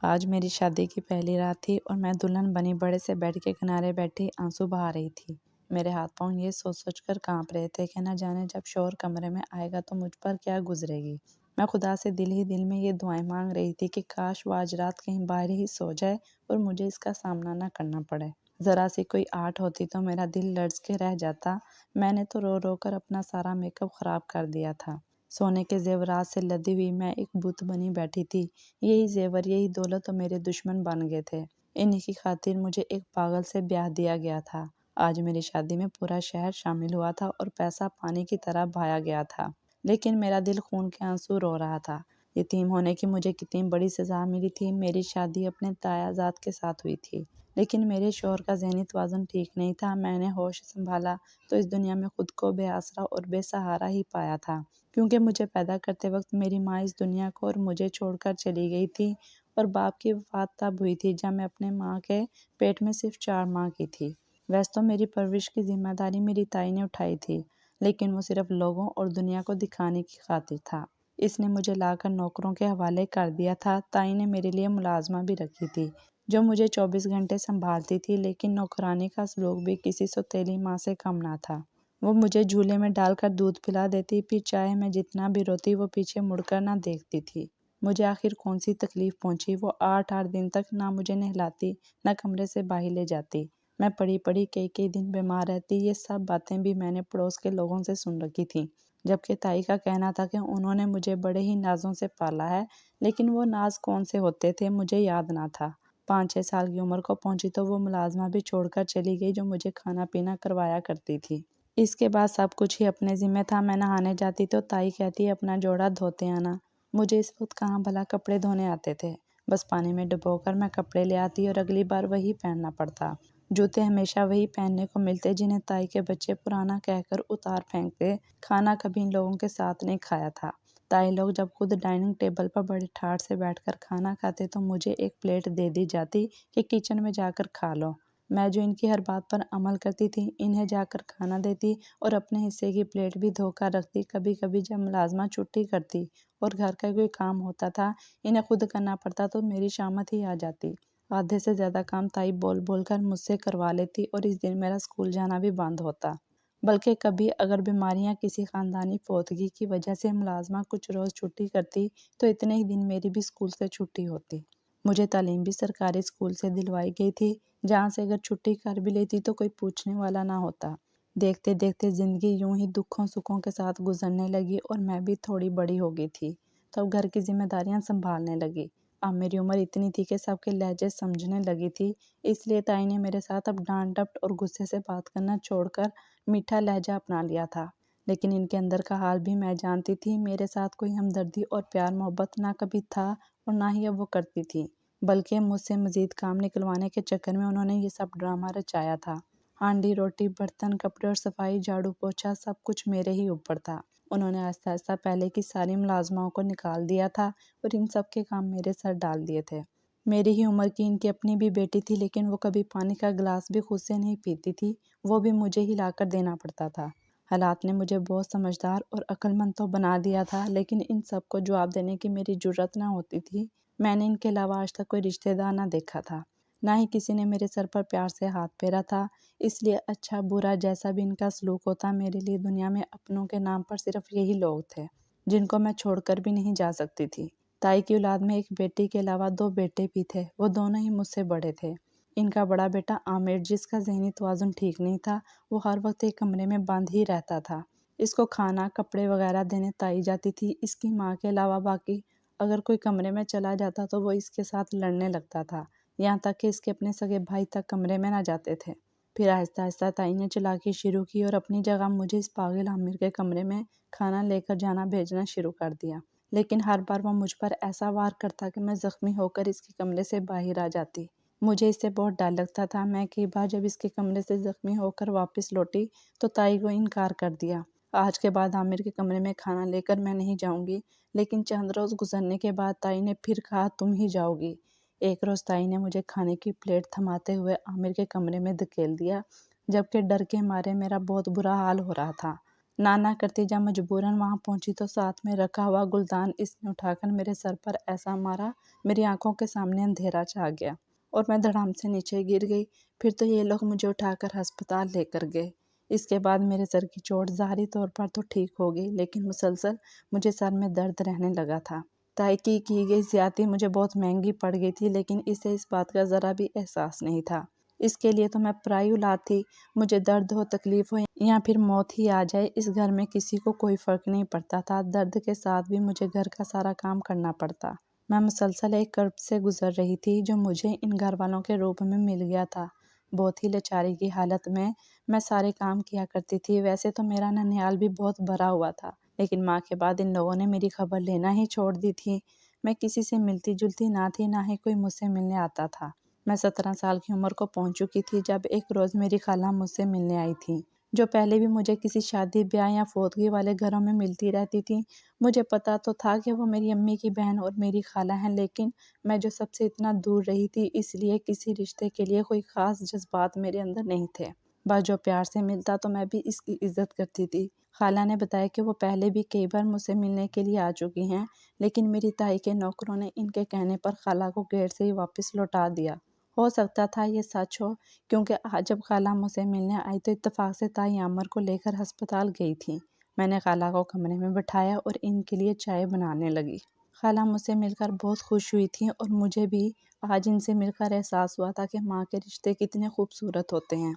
آج میری شادی کی پہلی رات تھی اور میں دلہن بنی بڑے سے بیڈ کے کنارے بیٹھی آنسو بہا رہی تھی۔ میرے ہاتھ پاؤں یہ سوچ سوچ کر کانپ رہے تھے کہ نہ جانے جب شوہر کمرے میں آئے گا تو مجھ پر کیا گزرے گی۔ میں خدا سے دل ہی دل میں یہ دعائیں مانگ رہی تھی کہ کاش وہ آج رات کہیں باہر ہی سو جائے اور مجھے اس کا سامنا نہ کرنا پڑے۔ ذرا سی کوئی آہٹ ہوتی تو میرا دل لرز کے رہ جاتا۔ میں نے تو رو رو کر اپنا سارا میک اپ خراب کر دیا تھا۔ سونے کے زیورات سے لدی ہوئی میں ایک بت بنی بیٹھی تھی۔ یہی زیور یہی دولت تو میرے دشمن بن گئے تھے۔ انہی کی خاطر مجھے ایک پاگل سے بیاہ دیا گیا تھا۔ آج میری شادی میں پورا شہر شامل ہوا تھا اور پیسہ پانی کی طرح بہایا گیا تھا، لیکن میرا دل خون کے آنسو رو رہا تھا۔ یتیم ہونے کی مجھے کتنی بڑی سزا ملی تھی۔ میری شادی اپنے تایا زاد کے ساتھ ہوئی تھی، لیکن میرے شوہر کا ذہنی توازن ٹھیک نہیں تھا۔ میں نے ہوش سنبھالا تو اس دنیا میں خود کو بے آسرا اور بے سہارا ہی پایا تھا، کیونکہ مجھے پیدا کرتے وقت میری ماں اس دنیا کو اور مجھے چھوڑ کر چلی گئی تھی، اور باپ کی وفات تب ہوئی تھی جب میں اپنے ماں کے پیٹ میں صرف 4 ماہ کی تھی۔ ویسے تو میری پرورش کی ذمہ داری میری تائی نے اٹھائی تھی، لیکن وہ صرف لوگوں اور دنیا کو دکھانے کی خاطر تھا۔ اس نے مجھے لا کر نوکروں کے حوالے کر دیا تھا۔ تائی نے میرے لیے ملازمہ بھی رکھی تھی جو مجھے 24 گھنٹے سنبھالتی تھی، لیکن نوکرانی کا سلوک بھی کسی سوتیلی ماں سے کم نہ تھا۔ وہ مجھے جھولے میں ڈال کر دودھ پلا دیتی، پھر چاہے میں جتنا بھی روتی وہ پیچھے مڑ کر نہ دیکھتی تھی۔ مجھے آخر کون سی تکلیف پہنچی؟ وہ 8 دن تک نہ مجھے نہلاتی نہ کمرے سے باہر لے جاتی۔ میں پڑی پڑی کئی دن بیمار رہتی۔ یہ سب باتیں بھی میں نے پڑوس کے لوگوں سے سن رکھی تھیں، جبکہ تائی کا کہنا تھا کہ انہوں نے مجھے بڑے ہی نازوں سے پالا ہے، لیکن وہ ناز کون سے ہوتے تھے مجھے یاد نہ تھا۔ 5-6 سال کی عمر کو پہنچی تو وہ ملازمہ بھی چھوڑ کر چلی گئی جو مجھے کھانا پینا کروایا کرتی تھی۔ اس کے بعد سب کچھ ہی اپنے ذمہ تھا۔ میں نہانے جاتی تو تائی کہتی اپنا جوڑا دھوتے آنا۔ مجھے اس وقت کہاں بھلا کپڑے دھونے آتے تھے؟ بس پانی میں ڈبو کر میں کپڑے لے آتی اور اگلی بار وہی پہننا پڑتا۔ جوتے ہمیشہ وہی پہننے کو ملتے جنہیں تائی کے بچے پرانا کہہ کر اتار پھینکتے۔ کھانا کبھی ان لوگوں کے ساتھ نہیں کھایا تھا۔ تائی لوگ جب خود ڈائننگ ٹیبل پر بڑے ٹھاٹھ سے بیٹھ کر کھانا کھاتے تو مجھے ایک پلیٹ دے دی جاتی کہ کچن میں جا کر کھا لو۔ میں جو ان کی ہر بات پر عمل کرتی تھی، انہیں جا کر کھانا دیتی اور اپنے حصے کی پلیٹ بھی دھو کر رکھتی۔ کبھی کبھی جب ملازمہ چھٹی کرتی اور گھر کا کوئی کام ہوتا تھا انہیں خود کرنا پڑتا تو میری شامت ہی آ جاتی۔ آدھے سے زیادہ کام تائی بول بول کر مجھ سے کروا لیتی اور اس دن میرا اسکول جانا بھی بند ہوتا۔ بلکہ کبھی اگر بیماریاں کسی خاندانی فوتگی کی وجہ سے ملازمہ کچھ روز چھٹی کرتی تو اتنے ہی دن میری بھی اسکول سے چھٹی ہوتی۔ مجھے تعلیم بھی سرکاری اسکول سے دلوائی گئی تھی، جہاں سے اگر چھٹی کر بھی لیتی تو کوئی پوچھنے والا نہ ہوتا۔ دیکھتے دیکھتے زندگی یوں ہی دکھوں سکھوں کے ساتھ گزرنے لگی اور میں بھی تھوڑی بڑی ہو گئی تھی، تو اب گھر کی ذمہ داریاں سنبھالنے لگی۔ اب میری عمر اتنی تھی کہ سب کے لہجے سمجھنے لگی تھی، اس لیے تائی نے میرے ساتھ اب ڈانٹ ڈپٹ اور غصے سے بات کرنا چھوڑ کر میٹھا لہجہ اپنا لیا تھا۔ لیکن ان کے اندر کا حال بھی میں جانتی تھی۔ میرے ساتھ کوئی ہمدردی اور پیار محبت نہ کبھی تھا اور نہ ہی اب وہ کرتی تھی، بلکہ مجھ سے مزید کام نکلوانے کے چکر میں انہوں نے یہ سب ڈرامہ رچایا تھا۔ ہانڈی روٹی برتن کپڑے اور صفائی جھاڑو پوچھا سب کچھ میرے ہی اوپر تھا۔ انہوں نے آہستہ آہستہ پہلے کی ساری ملازماؤں کو نکال دیا تھا اور ان سب کے کام میرے سر ڈال دیے تھے۔ میری ہی عمر کی ان کی اپنی بھی بیٹی تھی، لیکن وہ کبھی پانی کا گلاس بھی خود سے نہیں پیتی تھی، وہ بھی مجھے ہی لا کر دینا پڑتا تھا۔ حالات نے مجھے بہت سمجھدار اور عقل مند تو بنا دیا تھا، لیکن ان سب کو جواب دینے کی میری جرأت نہ ہوتی تھی۔ میں نے ان کے علاوہ آج تک کوئی رشتہ دار نہ دیکھا تھا، نہ ہی کسی نے میرے سر پر پیار سے ہاتھ پھیرا تھا، اس لیے اچھا برا جیسا بھی ان کا سلوک ہوتا، میرے لیے دنیا میں اپنوں کے نام پر صرف یہی لوگ تھے جن کو میں چھوڑ کر بھی نہیں جا سکتی تھی۔ تائی کی اولاد میں ایک بیٹی کے علاوہ 2 بیٹے بھی تھے، وہ دونوں ہی مجھ سے بڑے تھے۔ ان کا بڑا بیٹا عامر، جس کا ذہنی توازن ٹھیک نہیں تھا، وہ ہر وقت ایک کمرے میں بند ہی رہتا تھا۔ اس کو کھانا کپڑے وغیرہ دینے تائی جاتی تھی۔ اس کی ماں کے علاوہ باقی اگر کوئی کمرے میں چلا جاتا تو وہ اس کے ساتھ لڑنے لگتا تھا، یہاں تک کہ اس کے اپنے سگے بھائی تک کمرے میں نہ جاتے تھے۔ پھر آہستہ آہستہ تائی نے چلاکی شروع کی اور اپنی جگہ مجھے اس پاگل عامر کے کمرے میں کھانا لے کر جانا بھیجنا شروع کر دیا، لیکن ہر بار وہ مجھ پر ایسا وار کرتا کہ میں زخمی ہو کر اس کے کمرے سے باہر آ جاتی۔ مجھے اس سے بہت ڈر لگتا تھا۔ میں کئی بار جب اس کے کمرے سے زخمی ہو کر واپس لوٹی تو تائی کو انکار کر دیا۔ آج کے بعد عامر کے کمرے میں کھانا لے کر میں نہیں جاؤں گی، لیکن چند روز گزرنے کے بعد تائی نے پھر کہا تم ہی جاؤ گی۔ ایک روز تائی نے مجھے کھانے کی پلیٹ تھماتے ہوئے عامر کے کمرے میں دھکیل دیا، جبکہ ڈر کے مارے میرا بہت برا حال ہو رہا تھا۔ نانا کرتی جب مجبوراً وہاں پہنچی تو ساتھ میں رکھا ہوا گلدان اس نے اٹھا کر میرے سر پر ایسا مارا، میری آنکھوں کے سامنے اندھیرا چھا گیا اور میں دھڑام سے نیچے گر گئی۔ پھر تو یہ لوگ مجھے اٹھا کر ہسپتال لے کر گئے۔ اس کے بعد میرے سر کی چوٹ ظاہری طور پر تو ٹھیک ہو گئی، لیکن مسلسل مجھے سر میں درد رہنے لگا تھا۔ تائی کی گئی زیادتی مجھے بہت مہنگی پڑ گئی تھی، لیکن اسے اس بات کا ذرا بھی احساس نہیں تھا۔ اس کے لیے تو میں پرائی اولاد تھی۔ مجھے درد ہو، تکلیف ہو یا پھر موت ہی آ جائے، اس گھر میں کسی کو کوئی فرق نہیں پڑتا تھا۔ درد کے ساتھ بھی مجھے گھر کا سارا کام کرنا پڑتا۔ میں مسلسل ایک کرب سے گزر رہی تھی جو مجھے ان گھر والوں کے روپ میں مل گیا تھا۔ بہت ہی لاچاری کی حالت میں سارے کام کیا کرتی تھی۔ ویسے تو میرا ننیال بھی بہت بھرا ہوا تھا، لیکن ماں کے بعد ان لوگوں نے میری خبر لینا ہی چھوڑ دی تھی۔ میں کسی سے ملتی جلتی نہ تھی، نہ ہی کوئی مجھ سے ملنے آتا تھا۔ میں 17 سال کی عمر کو پہنچ چکی تھی جب ایک روز میری خالہ مجھ سے ملنے آئی تھی، جو پہلے بھی مجھے کسی شادی بیاہ یا فوتگی والے گھروں میں ملتی رہتی تھی۔ مجھے پتا تو تھا کہ وہ میری امی کی بہن اور میری خالہ ہیں، لیکن میں جو سب سے اتنا دور رہی تھی، اس لیے کسی رشتے کے لیے کوئی خاص جذبات میرے اندر نہیں تھے۔ بس جو پیار سے ملتا تو میں بھی اس کی عزت کرتی تھی۔ خالہ نے بتایا کہ وہ پہلے بھی کئی بار مجھ سے ملنے کے لیے آ چکی ہیں، لیکن میری تائی کے نوکروں نے ان کے کہنے پر خالہ کو گیٹ سے ہی واپس لوٹا دیا۔ ہو سکتا تھا یہ سچ ہو، کیونکہ آج جب خالہ مجھ سے ملنے آئی تو اتفاق سے تائی عامر کو لے کر ہسپتال گئی تھی۔ میں نے خالہ کو کمرے میں بٹھایا اور ان کے لیے چائے بنانے لگی۔ خالہ مجھ سے مل کر بہت خوش ہوئی تھی اور مجھے بھی آج ان سے مل کر احساس ہوا تھا کہ ماں کے رشتے کتنے خوبصورت ہوتے ہیں۔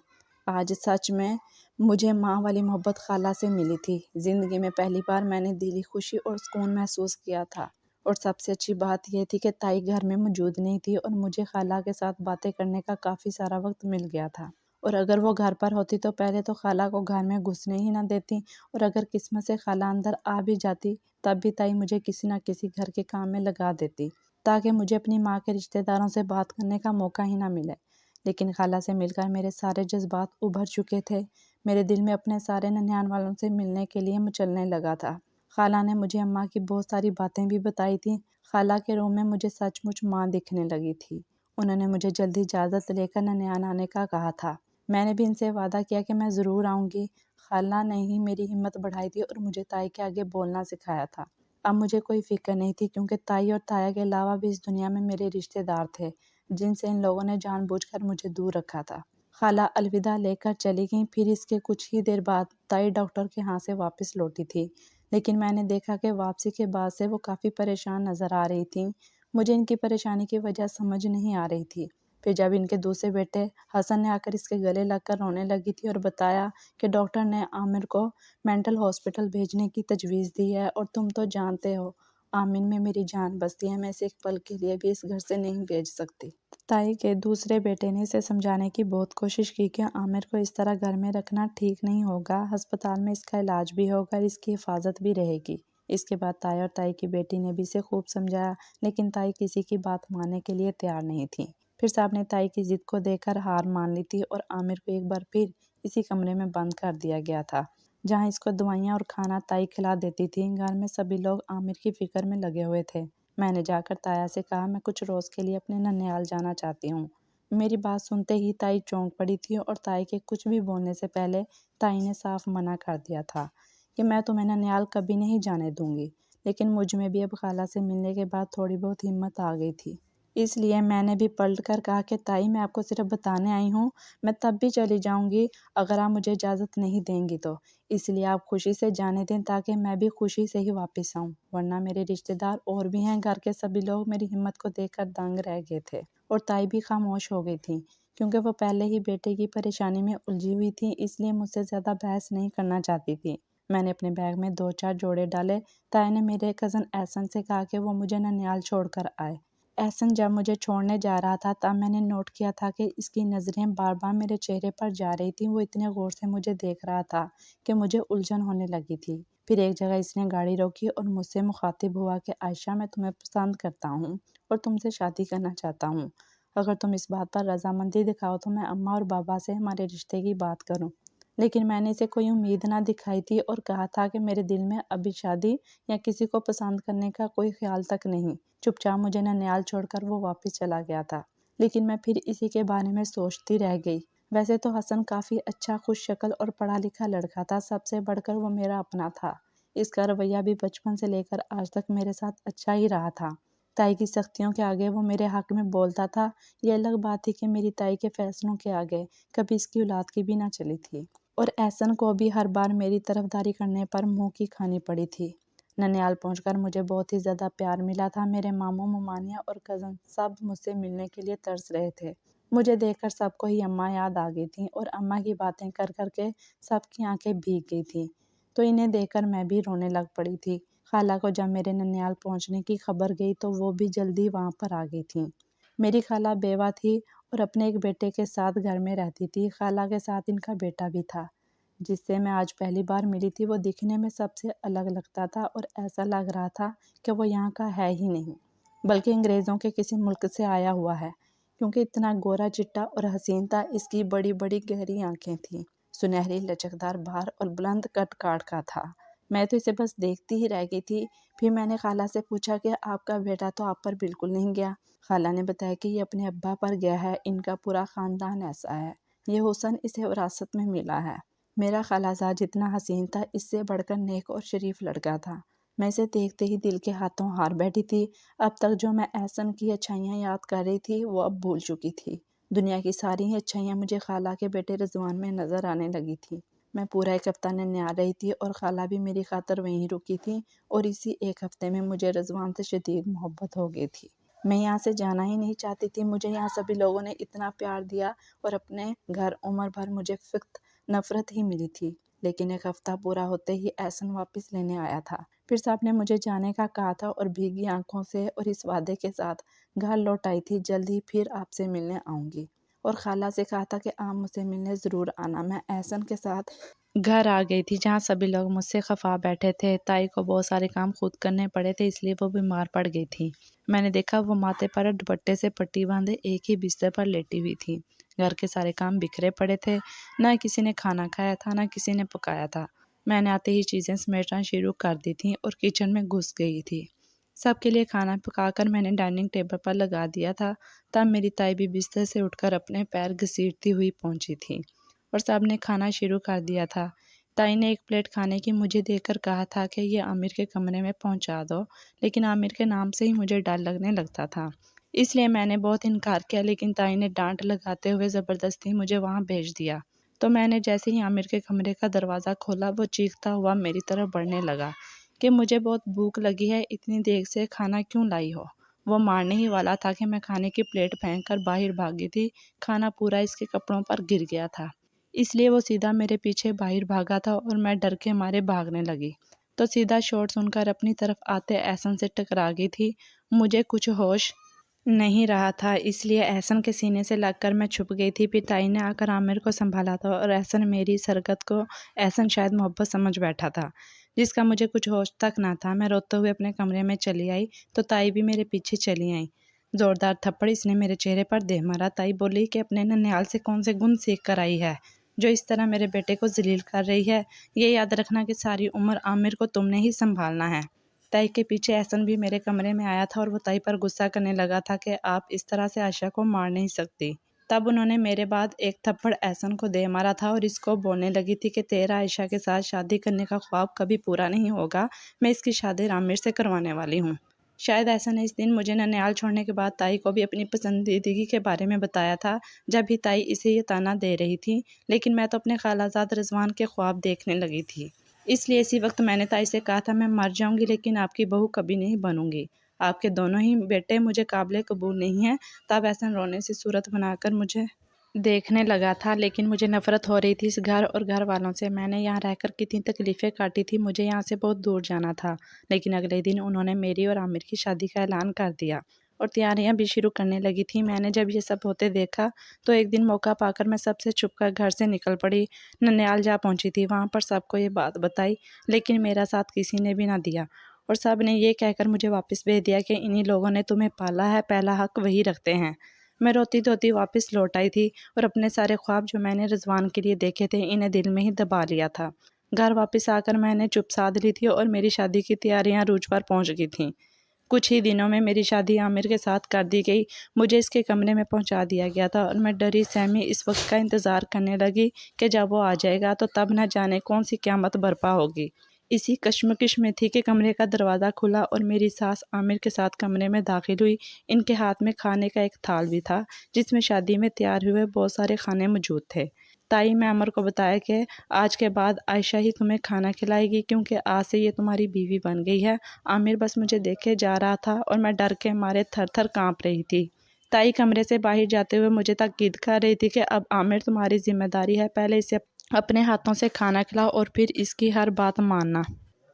آج سچ میں مجھے ماں والی محبت خالہ سے ملی تھی۔ زندگی میں پہلی بار میں نے دلی خوشی اور سکون محسوس کیا تھا، اور سب سے اچھی بات یہ تھی کہ تائی گھر میں موجود نہیں تھی اور مجھے خالہ کے ساتھ باتیں کرنے کا کافی سارا وقت مل گیا تھا۔ اور اگر وہ گھر پر ہوتی تو پہلے تو خالہ کو گھر میں گھسنے ہی نہ دیتی، اور اگر قسمت سے خالہ اندر آ بھی جاتی تب بھی تائی مجھے کسی نہ کسی گھر کے کام میں لگا دیتی، تاکہ مجھے اپنی ماں کے رشتہ داروں سے بات کرنے کا موقع ہی نہ ملے۔ لیکن خالہ سے مل کر میرے سارے جذبات ابھر چکے تھے۔ میرے دل میں اپنے سارے ننیان والوں سے ملنے کے لیے مچلنے لگا تھا۔ خالہ نے مجھے اماں کی بہت ساری باتیں بھی بتائی تھیں۔ خالہ کے روم میں مجھے سچ مچ ماں دکھنے لگی تھی۔ انہوں نے مجھے جلدی اجازت لے کر ننیال آنے کا کہا تھا۔ میں نے بھی ان سے وعدہ کیا کہ میں ضرور آؤں گی۔ خالہ نے ہی میری ہمت بڑھائی تھی اور مجھے تائی کے آگے بولنا سکھایا تھا۔ اب مجھے کوئی فکر نہیں تھی، کیونکہ تائی اور تایا کے علاوہ بھی اس دنیا میں میرے رشتہ دار تھے، جن سے ان لوگوں نے جان بوجھ کر مجھے دور رکھا تھا۔ خالہ الوداع لے کر چلی گئیں۔ پھر اس کے کچھ ہی دیر بعد تائی ڈاکٹر کے ہاں سے واپس لوٹی تھی، لیکن میں نے دیکھا کہ واپسی کے بعد سے وہ کافی پریشان نظر آ رہی تھیں۔ مجھے ان کی پریشانی کی وجہ سمجھ نہیں آ رہی تھی۔ پھر جب ان کے دوسرے بیٹے حسن نے آ کر اس کے گلے لگ کر رونے لگی تھی اور بتایا کہ ڈاکٹر نے عامر کو مینٹل ہاسپٹل بھیجنے کی تجویز دی ہے، اور تم تو جانتے ہو آمن میں میری جان بستی ہے، میں اسے ایک پل کے لیے بھی اس گھر سے نہیں بھیج سکتی۔ تائی کے دوسرے بیٹے نے اسے سمجھانے کی بہت کوشش کی کہ عامر کو اس طرح گھر میں رکھنا ٹھیک نہیں ہوگا، ہسپتال میں اس کا علاج بھی ہوگا اور اس کی حفاظت بھی رہے گی۔ اس کے بعد تائی اور تائی کی بیٹی نے بھی اسے خوب سمجھایا، لیکن تائی کسی کی بات ماننے کے لیے تیار نہیں تھی۔ پھر صاحب نے تائی کی ضد کو دیکھ کر ہار مان لی تھی اور عامر کو ایک بار پھر اسی کمرے میں بند کر دیا گیا تھا، جہاں اس کو دوائیاں اور کھانا تائی کھلا دیتی تھی۔ گھر میں سبھی لوگ عامر کی فکر میں لگے ہوئے تھے۔ میں نے جا کر تایا سے کہا میں کچھ روز کے لیے اپنے ننیال جانا چاہتی ہوں۔ میری بات سنتے ہی تائی چونک پڑی تھی، اور تائی کے کچھ بھی بولنے سے پہلے تائی نے صاف منع کر دیا تھا کہ میں تمہیں ننیال کبھی نہیں جانے دوں گی۔ لیکن مجھ میں بھی اب خالہ سے ملنے کے بعد تھوڑی بہت ہمت آ گئی تھی، اس لیے میں نے بھی پلٹ کر کہا کہ تائی میں آپ کو صرف بتانے آئی ہوں، میں تب بھی چلی جاؤں گی اگر آپ مجھے اجازت نہیں دیں گی تو، اس لیے آپ خوشی سے جانے دیں تاکہ میں بھی خوشی سے ہی واپس آؤں، ورنہ میرے رشتہ دار اور بھی ہیں۔ گھر کے سبھی لوگ میری ہمت کو دیکھ کر دنگ رہ گئے تھے، اور تائی بھی خاموش ہو گئی تھی، کیونکہ وہ پہلے ہی بیٹے کی پریشانی میں الجھی ہوئی تھی، اس لیے مجھ سے زیادہ بحث نہیں کرنا چاہتی تھی۔ میں نے اپنے بیگ میں 2-4 جوڑے ڈالے۔ تائی نے میرے کزن احسن سے کہا کہ وہ مجھے ننیال چھوڑ کر آئے۔ احسن جب مجھے چھوڑنے جا رہا تھا تب میں نے نوٹ کیا تھا کہ اس کی نظریں بار بار میرے چہرے پر جا رہی تھیں۔ وہ اتنے غور سے مجھے دیکھ رہا تھا کہ مجھے الجھن ہونے لگی تھی۔ پھر ایک جگہ اس نے گاڑی روکی اور مجھ سے مخاطب ہوا کہ عائشہ، میں تمہیں پسند کرتا ہوں اور تم سے شادی کرنا چاہتا ہوں۔ اگر تم اس بات پر رضامندی دکھاؤ تو میں اماں اور بابا سے ہمارے رشتے کی بات کروں۔ لیکن میں نے اسے کوئی امید نہ دکھائی تھی اور کہا تھا کہ میرے دل میں ابھی شادی یا کسی کو پسند کرنے کا کوئی خیال تک نہیں۔ چپ چاپ مجھے ننیال چھوڑ کر وہ واپس چلا گیا تھا، لیکن میں پھر اسی کے بارے میں سوچتی رہ گئی۔ ویسے تو حسن کافی اچھا، خوش شکل اور پڑھا لکھا لڑکا تھا، سب سے بڑھ کر وہ میرا اپنا تھا۔ اس کا رویہ بھی بچپن سے لے کر آج تک میرے ساتھ اچھا ہی رہا تھا۔ تائی کی سختیوں کے آگے وہ میرے حق میں بولتا تھا۔ یہ الگ بات تھی کہ میری تائی کے فیصلوں کے آگے کبھی اس کی اولاد کی بھی نہ چلی تھی، اور احسن کو بھی ہر بار میری طرفداری کرنے پر منہ کی کھانی پڑی تھی۔ ننیال پہنچ کر مجھے بہت ہی زیادہ پیار ملا تھا۔ میرے ماموں، ممانیاں اور کزن سب مجھ سے ملنے کے لیے ترس رہے تھے۔ مجھے دیکھ کر سب کو ہی اماں یاد آ گئی تھیں، اور اماں کی باتیں کر کر کے سب کی آنکھیں بھیگ گئی تھیں، تو انہیں دیکھ کر میں بھی رونے لگ پڑی تھی۔ خالہ کو جب میرے ننیال پہنچنے کی خبر گئی تو وہ بھی جلدی وہاں پر آ گئی تھیں۔ میری خالہ بیوہ تھی اور اپنے ایک بیٹے کے ساتھ گھر میں رہتی تھی۔ خالہ کے ساتھ ان کا بیٹا بھی تھا، جس سے میں آج پہلی بار ملی تھی۔ وہ دکھنے میں سب سے الگ لگتا تھا اور ایسا لگ رہا تھا کہ وہ یہاں کا ہے ہی نہیں، بلکہ انگریزوں کے کسی ملک سے آیا ہوا ہے، کیونکہ اتنا گورا چٹا اور حسین تھا۔ اس کی بڑی بڑی گہری آنکھیں تھیں، سنہری لچکدار بال اور بلند کٹ کاٹ کا تھا۔ میں تو اسے بس دیکھتی ہی رہ گئی تھی۔ پھر میں نے خالہ سے پوچھا کہ آپ کا بیٹا تو آپ پر بالکل نہیں گیا۔ خالہ نے بتایا کہ یہ اپنے ابا پر گیا ہے، ان کا پورا خاندان ایسا ہے، یہ حسن اسے وراثت میں ملا ہے۔ میرا خالہ زاد جتنا حسین تھا، اس سے بڑھ کر نیک اور شریف لڑکا تھا۔ میں اسے دیکھتے ہی دل کے ہاتھوں ہار بیٹھی تھی۔ اب تک جو میں احسن کی اچھائیاں یاد کر رہی تھی وہ اب بھول چکی تھی۔ دنیا کی ساری ہی اچھائیاں مجھے خالہ کے بیٹے رضوان میں نظر آنے لگی تھی۔ میں پورا ایک ہفتہ ننیال رہی تھی اور خالہ بھی میری خاطر وہیں رکی تھی، اور اسی ایک ہفتے میں مجھے رضوان سے شدید محبت ہو گئی تھی۔ میں یہاں سے جانا ہی نہیں چاہتی تھی۔ مجھے یہاں سبھی لوگوں نے اتنا پیار دیا، اور اپنے گھر عمر بھر مجھے فقط نفرت ہی ملی تھی۔ لیکن ایک ہفتہ پورا ہوتے ہی احسن واپس لینے آیا تھا۔ پھر صاحب نے مجھے جانے کا کہا تھا، اور بھیگی آنکھوں سے اور اس وعدے کے ساتھ گھر لوٹ آئی تھی، جلد ہی پھر آپ سے ملنے آؤں گی، اور خالہ سے کہا تھا کہ آپ مجھ سے ملنے ضرور آنا۔ میں احسن کے ساتھ گھر آ گئی تھی، جہاں سبھی لوگ مجھ سے خفا بیٹھے تھے۔ تائی کو بہت سارے کام خود کرنے پڑے تھے، اس لیے وہ بیمار پڑ گئی تھی۔ میں نے دیکھا وہ ماتھے پر دوپٹے سے پٹی باندھے ایک ہی بستر پر لیٹی ہوئی تھی۔ گھر کے سارے کام بکھرے پڑے تھے، نہ کسی نے کھانا کھایا تھا، نہ کسی نے پکایا تھا۔ میں نے آتے ہی چیزیں سمیٹنا شروع کر دی تھیں اور کچن میں گھس گئی تھی۔ سب کے لیے کھانا پکا کر میں نے ڈائننگ ٹیبل پر لگا دیا تھا۔ تب میری تائی بھی بستر سے اٹھ کر اپنے پیر گھسیٹتی ہوئی پہنچی تھی، اور سب نے کھانا شروع کر دیا تھا۔ تائی نے ایک پلیٹ کھانے کی مجھے دے کر کہا تھا کہ یہ عامر کے کمرے میں پہنچا دو، لیکن عامر کے نام سے ہی مجھے ڈر لگنے لگتا تھا، اس لیے میں نے بہت انکار کیا، لیکن تائی نے ڈانٹ لگاتے ہوئے زبردستی مجھے وہاں بھیج دیا۔ تو میں نے جیسے ہی عامر کے کمرے کا دروازہ کھولا، وہ چیختا ہوا میری طرف بڑھنے لگا کہ مجھے بہت بھوک لگی ہے، اتنی دیر سے کھانا کیوں لائی ہو؟ وہ مارنے ہی والا تھا کہ میں کھانے کی پلیٹ پھینک کر باہر بھاگی تھی۔ کھانا پورا اس کے کپڑوں پر گر گیا تھا، اس لیے وہ سیدھا میرے پیچھے باہر بھاگا تھا، اور میں ڈر کے مارے بھاگنے لگی تو سیدھا شاٹ سن کر اپنی طرف آتے احسن سے ٹکرا گئی تھی۔ مجھے کچھ ہوش نہیں رہا تھا، اس لیے احسن کے سینے سے لگ کر میں چھپ گئی تھی۔ پھر تائی نے آ کر عامر کو سنبھالا تھا، اور احسن میری اس حرکت کو احسن شاید محبت سمجھ بیٹھا تھا، جس کا مجھے کچھ ہوش تک نہ تھا۔ میں روتے ہوئے اپنے کمرے میں چلی آئی تو تائی بھی میرے پیچھے چلی آئی۔ زوردار تھپڑ اس نے میرے چہرے پر دے مارا۔ تائی بولی کہ اپنے ننیال سے کون سے گن سیکھ کر آئی ہے جو اس طرح میرے بیٹے کو ذلیل کر رہی ہے؟ یہ یاد رکھنا کہ ساری عمر عامر کو تم نے ہی سنبھالنا ہے۔ تائی کے پیچھے احسن بھی میرے کمرے میں آیا تھا، اور وہ تائی پر غصہ کرنے لگا تھا کہ آپ اس طرح سے عائشہ کو مار نہیں سکتی۔ تب انہوں نے میرے بعد ایک تھپڑ احسن کو دے مارا تھا، اور اس کو بولنے لگی تھی کہ تیرا عائشہ کے ساتھ شادی کرنے کا خواب کبھی پورا نہیں ہوگا، میں اس کی شادی عامر سے کروانے والی ہوں۔ شاید احسن نے اس دن مجھے ننیال چھوڑنے کے بعد تائی کو بھی اپنی پسندیدگی کے بارے میں بتایا تھا، جب بھی تائی اسے یہ طعنہ دے رہی تھی، لیکن میں تو اپنے خالہ زاد رضوان کے خواب دیکھنے لگی تھی۔ اس لیے اسی وقت میں نے تائی سے کہا تھا میں مر جاؤں گی لیکن آپ کی بہو کبھی نہیں بنوں گی، آپ کے دونوں ہی بیٹے مجھے قابل قبول نہیں ہیں۔ تب احسن رونے سے صورت بنا کر مجھے دیکھنے لگا تھا، لیکن مجھے نفرت ہو رہی تھی اس گھر اور گھر والوں سے۔ میں نے یہاں رہ کر کتنی تکلیفیں کاٹی تھی، مجھے یہاں سے بہت دور جانا تھا، لیکن اگلے دن انہوں نے میری اور عامر کی شادی کا اعلان کر دیا، اور تیاریاں بھی شروع کرنے لگی تھیں۔ میں نے جب یہ سب ہوتے دیکھا تو ایک دن موقع پا کر میں سب سے چھپ کر گھر سے نکل پڑی، ننیال جا پہنچی تھی، وہاں پر سب کو یہ بات بتائی، لیکن میرا ساتھ کسی نے بھی نہ دیا، اور سب نے یہ کہہ کر مجھے واپس بھیج دیا کہ انہی لوگوں نے تمہیں پالا ہے، پہلا حق وہی رکھتے ہیں۔ میں روتی دھوتی واپس لوٹ آئی تھی، اور اپنے سارے خواب جو میں نے رضوان کے لیے دیکھے تھے انہیں دل میں ہی دبا لیا تھا۔ گھر واپس آ کر میں نے چپ سادھ لی تھی، اور میری شادی کی تیاریاں عروج پر پہنچ گئی تھیں۔ کچھ ہی دنوں میں میری شادی عامر کے ساتھ کر دی گئی۔ مجھے اس کے کمرے میں پہنچا دیا گیا تھا اور میں ڈری سہمی اس وقت کا انتظار کرنے لگی کہ جب وہ آ جائے گا تو تب نہ جانے کون سی قیامت برپا ہوگی۔ اسی کشمکش میں تھی کہ کمرے کا دروازہ کھلا اور میری ساس عامر کے ساتھ کمرے میں داخل ہوئی۔ ان کے ہاتھ میں کھانے کا ایک تھال بھی تھا جس میں شادی میں تیار ہوئے بہت سارے کھانے موجود تھے۔ تائی نے عامر کو بتایا کہ آج کے بعد عائشہ ہی تمہیں کھانا کھلائے گی کیونکہ آج سے یہ تمہاری بیوی بن گئی ہے۔ عامر بس مجھے دیکھے جا رہا تھا اور میں ڈر کے مارے تھر تھر کانپ رہی تھی۔ تائی کمرے سے باہر جاتے ہوئے مجھے تاکید کر رہی تھی کہ اب عامر تمہاری ذمہ داری ہے، پہلے اسے اپنے ہاتھوں سے کھانا کھلاؤ اور پھر اس کی ہر بات ماننا۔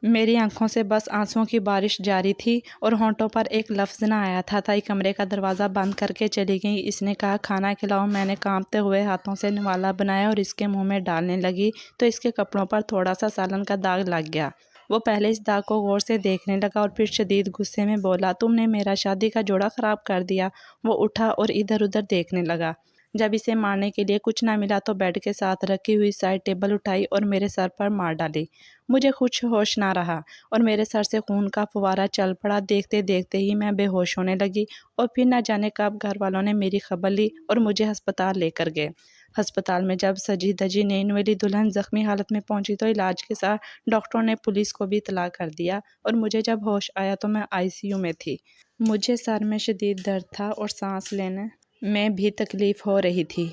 میری آنکھوں سے بس آنسوؤں کی بارش جاری تھی اور ہونٹوں پر ایک لفظ نہ آیا تھا۔ تائی کمرے کا دروازہ بند کر کے چلی گئی۔ اس نے کہا کھانا کھلاؤ۔ میں نے کانپتے ہوئے ہاتھوں سے نوالا بنایا اور اس کے منہ میں ڈالنے لگی تو اس کے کپڑوں پر تھوڑا سا سالن کا داغ لگ گیا۔ وہ پہلے اس داغ کو غور سے دیکھنے لگا اور پھر شدید غصے میں بولا، تم نے میرا شادی کا جوڑا خراب کر دیا۔ وہ اٹھا اور ادھر ادھر دیکھنے لگا۔ جب اسے مارنے کے لیے کچھ نہ ملا تو بیڈ کے ساتھ رکھی ہوئی سائڈ ٹیبل اٹھائی اور میرے سر پر مار ڈالی۔ مجھے کچھ ہوش نہ رہا اور میرے سر سے خون کا فوارہ چل پڑا۔ دیکھتے دیکھتے ہی میں بے ہوش ہونے لگی اور پھر نہ جانے کب گھر والوں نے میری خبر لی اور مجھے ہسپتال لے کر گئے۔ ہسپتال میں جب سجی دجی نئی نویلی دلہن زخمی حالت میں پہنچی تو علاج کے ساتھ ڈاکٹروں نے پولیس کو بھی اطلاع کر دیا اور مجھے جب ہوش آیا تو میں ICU میں تھی۔ مجھے سر میں شدید درد تھا اور سانس لینے میں بھی تکلیف ہو رہی تھی،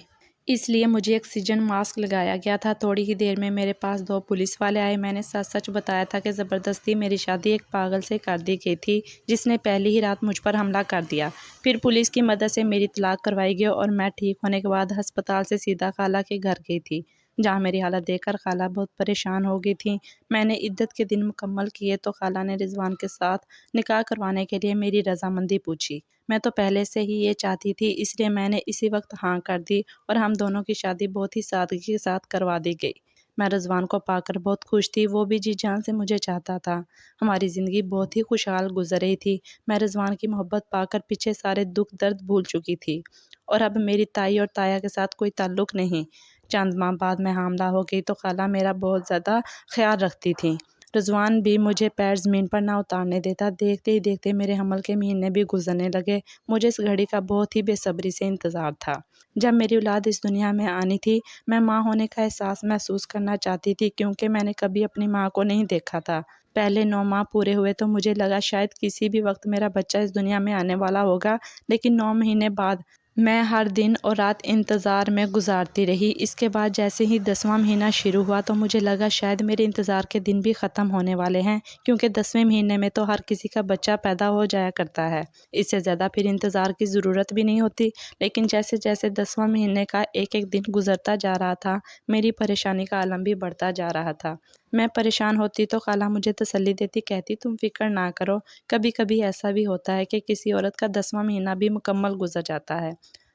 اس لیے مجھے آکسیجن ماسک لگایا گیا تھا۔ تھوڑی ہی دیر میں میرے پاس 2 پولیس والے آئے۔ میں نے سچ سچ بتایا تھا کہ زبردستی میری شادی ایک پاگل سے کر دی گئی تھی جس نے پہلی ہی رات مجھ پر حملہ کر دیا۔ پھر پولیس کی مدد سے میری طلاق کروائی گئی اور میں ٹھیک ہونے کے بعد ہسپتال سے سیدھا خالہ کے گھر گئی تھی، جہاں میری حالت دیکھ کر خالہ بہت پریشان ہو گئی تھیں۔ میں نے عدت کے دن مکمل کیے تو خالہ نے رضوان کے ساتھ نکاح کروانے کے لیے میری رضامندی پوچھی۔ میں تو پہلے سے ہی یہ چاہتی تھی، اس لیے میں نے اسی وقت ہاں کر دی اور ہم دونوں کی شادی بہت ہی سادگی کے ساتھ کروا دی گئی۔ میں رضوان کو پا کر بہت خوش تھی، وہ بھی جی جان سے مجھے چاہتا تھا۔ ہماری زندگی بہت ہی خوشحال گزر رہی تھی۔ میں رضوان کی محبت پا کر پیچھے سارے دکھ درد بھول چکی تھی اور اب میری تائی اور تایا کے ساتھ کوئی تعلق نہیں۔ چند ماہ بعد میں حاملہ ہو گئی تو خالہ میرا بہت زیادہ خیال رکھتی تھیں۔ رضوان بھی مجھے پیر زمین پر نہ اتارنے دیتا۔ دیکھتے ہی دیکھتے میرے حمل کے مہینے بھی گزرنے لگے۔ مجھے اس گھڑی کا بہت ہی بے صبری سے انتظار تھا۔ جب میری اولاد اس دنیا میں آنی تھی، میں ماں ہونے کا احساس محسوس کرنا چاہتی تھی کیونکہ میں نے کبھی اپنی ماں کو نہیں دیکھا تھا۔ پہلے 9 ماہ پورے ہوئے تو مجھے لگا شاید کسی بھی وقت میرا بچہ اس دنیا میں آنے والا ہوگا، لیکن 9 مہینے بعد میں ہر دن اور رات انتظار میں گزارتی رہی۔ اس کے بعد جیسے ہی 10واں مہینہ شروع ہوا تو مجھے لگا شاید میرے انتظار کے دن بھی ختم ہونے والے ہیں، کیونکہ 10ویں مہینے میں تو ہر کسی کا بچہ پیدا ہو جایا کرتا ہے، اس سے زیادہ پھر انتظار کی ضرورت بھی نہیں ہوتی۔ لیکن جیسے جیسے 10واں مہینے کا ایک ایک دن گزرتا جا رہا تھا، میری پریشانی کا عالم بھی بڑھتا جا رہا تھا۔ میں پریشان ہوتی تو خالہ مجھے تسلی دیتی، کہتی تم فکر نہ کرو، کبھی کبھی ایسا بھی ہوتا ہے کہ کسی عورت کا 10واں مہینہ بھی مکمل گزر جاتا ہے۔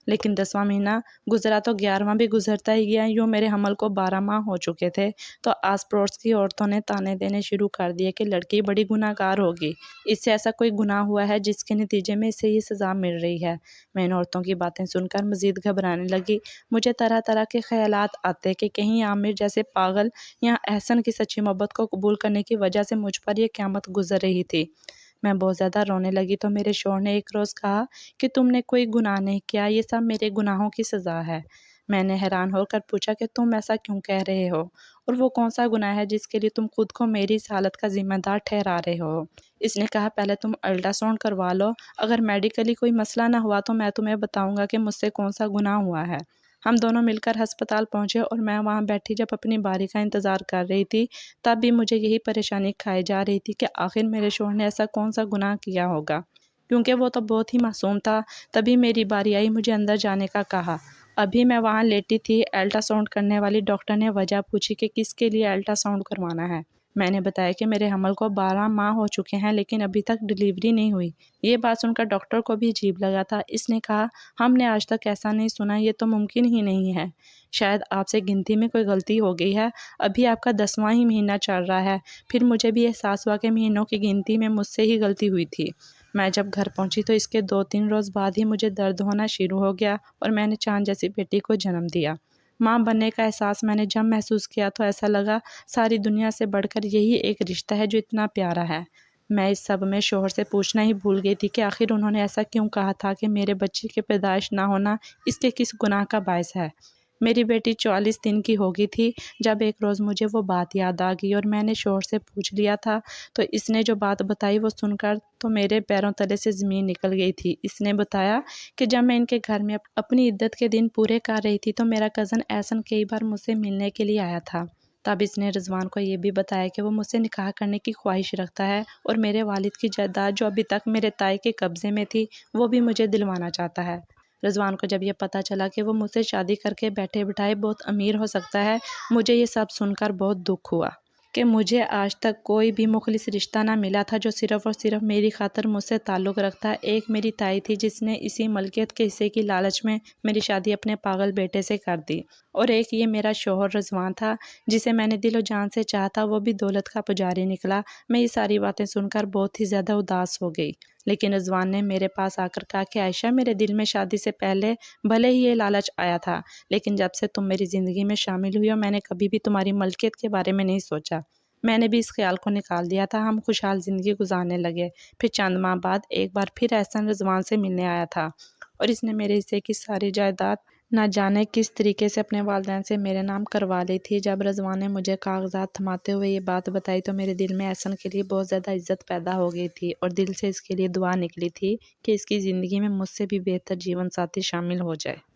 لیکن 10واں مہینہ گزرا تو 11واں بھی گزرتا ہی گیا۔ یوں میرے حمل کو 12 ماہ ہو چکے تھے تو آس پڑوس کی عورتوں نے تانے دینے شروع کر دیے کہ لڑکی بڑی گناہ گار ہوگی، اس سے ایسا کوئی گناہ ہوا ہے جس کے نتیجے میں اسے یہ سزا مل رہی ہے۔ میں ان عورتوں کی باتیں سن کر مزید گھبرانے لگی۔ مجھے طرح طرح کے خیالات آتے کہ کہیں عامر جیسے پاگل یا احسن کی سچی محبت کو قبول کرنے کی وجہ سے مجھ پر یہ قیامت گزر رہی تھی۔ میں بہت زیادہ رونے لگی تو میرے شوہر نے ایک روز کہا کہ تم نے کوئی گناہ نہیں کیا، یہ سب میرے گناہوں کی سزا ہے۔ میں نے حیران ہو کر پوچھا کہ تم ایسا کیوں کہہ رہے ہو اور وہ کون سا گناہ ہے جس کے لیے تم خود کو میری اس حالت کا ذمہ دار ٹھہرا رہے ہو؟ اس نے کہا پہلے تم الٹرا ساؤنڈ کروا لو، اگر میڈیکلی کوئی مسئلہ نہ ہوا تو میں تمہیں بتاؤں گا کہ مجھ سے کون سا گناہ ہوا ہے۔ ہم دونوں مل کر ہسپتال پہنچے اور میں وہاں بیٹھی جب اپنی باری کا انتظار کر رہی تھی تب بھی مجھے یہی پریشانی کھائی جا رہی تھی کہ آخر میرے شوہر نے ایسا کون سا گناہ کیا ہوگا، کیونکہ وہ تو بہت ہی معصوم تھا۔ تبھی میری باری آئی، مجھے اندر جانے کا کہا۔ ابھی میں وہاں لیٹی تھی، الٹرا ساؤنڈ کرنے والی ڈاکٹر نے وجہ پوچھی کہ کس کے لیے الٹرا ساؤنڈ کروانا ہے۔ میں نے بتایا کہ میرے حمل کو 12 ماہ ہو چکے ہیں لیکن ابھی تک ڈیلیوری نہیں ہوئی۔ یہ بات سن کر ڈاکٹر کو بھی عجیب لگا تھا۔ اس نے کہا ہم نے آج تک ایسا نہیں سنا، یہ تو ممکن ہی نہیں ہے، شاید آپ سے گنتی میں کوئی غلطی ہو گئی ہے، ابھی آپ کا 10واں ہی مہینہ چل رہا ہے۔ پھر مجھے بھی احساس ہوا کہ مہینوں کی گنتی میں مجھ سے ہی غلطی ہوئی تھی۔ میں جب گھر پہنچی تو اس کے 2-3 روز بعد ہی مجھے درد ہونا شروع ہو گیا اور میں نے چاند جیسی بیٹی کو جنم دیا۔ ماں بننے کا احساس میں نے جب محسوس کیا تو ایسا لگا ساری دنیا سے بڑھ کر یہی ایک رشتہ ہے جو اتنا پیارا ہے۔ میں اس سب میں شوہر سے پوچھنا ہی بھول گئی تھی کہ آخر انہوں نے ایسا کیوں کہا تھا کہ میرے بچے کی پیدائش نہ ہونا اس کے کس گناہ کا باعث ہے۔ میری بیٹی 44 دن کی ہو گئی تھی جب ایک روز مجھے وہ بات یاد آ گئی اور میں نے شوہر سے پوچھ لیا تھا، تو اس نے جو بات بتائی وہ سن کر تو میرے پیروں تلے سے زمین نکل گئی تھی۔ اس نے بتایا کہ جب میں ان کے گھر میں اپنی عدت کے دن پورے کر رہی تھی تو میرا کزن احسن کئی بار مجھ سے ملنے کے لیے آیا تھا۔ تب اس نے رضوان کو یہ بھی بتایا کہ وہ مجھ سے نکاح کرنے کی خواہش رکھتا ہے اور میرے والد کی جائیداد جو ابھی تک میرے تائی کے قبضے میں تھی وہ بھی مجھے دلوانا چاہتا ہے۔ رضوان کو جب یہ پتہ چلا کہ وہ مجھ سے شادی کر کے بیٹھے بٹھائے بہت امیر ہو سکتا ہے، مجھے یہ سب سن کر بہت دکھ ہوا کہ مجھے آج تک کوئی بھی مخلص رشتہ نہ ملا تھا جو صرف اور صرف میری خاطر مجھ سے تعلق رکھتا ہے۔ ایک میری تائی تھی جس نے اسی ملکیت کے حصے کی لالچ میں میری شادی اپنے پاگل بیٹے سے کر دی، اور ایک یہ میرا شوہر رضوان تھا جسے میں نے دل و جان سے چاہا تھا، وہ بھی دولت کا پجاری نکلا۔ میں یہ ساری باتیں سن کر بہت ہی زیادہ اداس ہو گئی، لیکن رضوان نے میرے پاس آ کر کہا کہ عائشہ، میرے دل میں شادی سے پہلے بھلے ہی یہ لالچ آیا تھا، لیکن جب سے تم میری زندگی میں شامل ہوئی ہو میں نے کبھی بھی تمہاری ملکیت کے بارے میں نہیں سوچا۔ میں نے بھی اس خیال کو نکال دیا تھا۔ ہم خوشحال زندگی گزارنے لگے۔ پھر چند ماہ بعد ایک بار پھر احسن رضوان سے ملنے آیا تھا اور اس نے میرے حصے کی ساری جائیداد نہ جانے کس طریقے سے اپنے والدین سے میرے نام کروا لی تھی۔ جب رضوان نے مجھے کاغذات تھماتے ہوئے یہ بات بتائی تو میرے دل میں احسن کے لیے بہت زیادہ عزت پیدا ہو گئی تھی اور دل سے اس کے لیے دعا نکلی تھی کہ اس کی زندگی میں مجھ سے بھی بہتر جیون ساتھی شامل ہو جائے۔